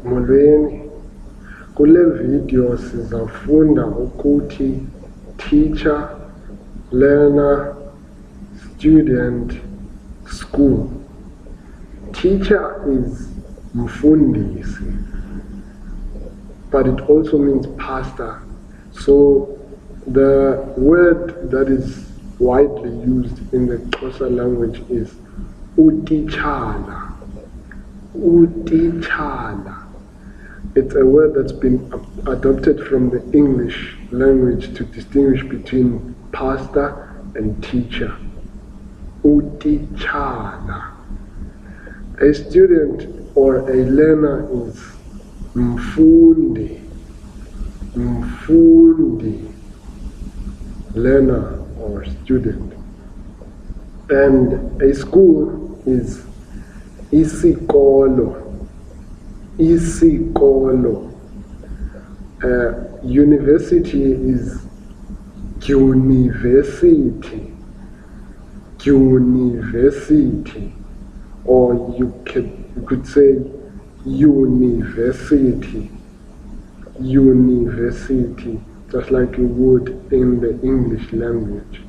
Molweni, kule video sizafunda ukuthi teacher, learner, student, school. Teacher is mfundisi, but it also means pastor. So the word that is widely used in the Xhosa language is utitshala. Utitshala. It's a word that's been adopted from the English language to distinguish between pastor and teacher. Utitshala. A student or a learner is mfundi. Mfundi. Learner or student. And a school is isikolo. Isikolo. University is university. University. Or you could say university. University, just like you would in the English language.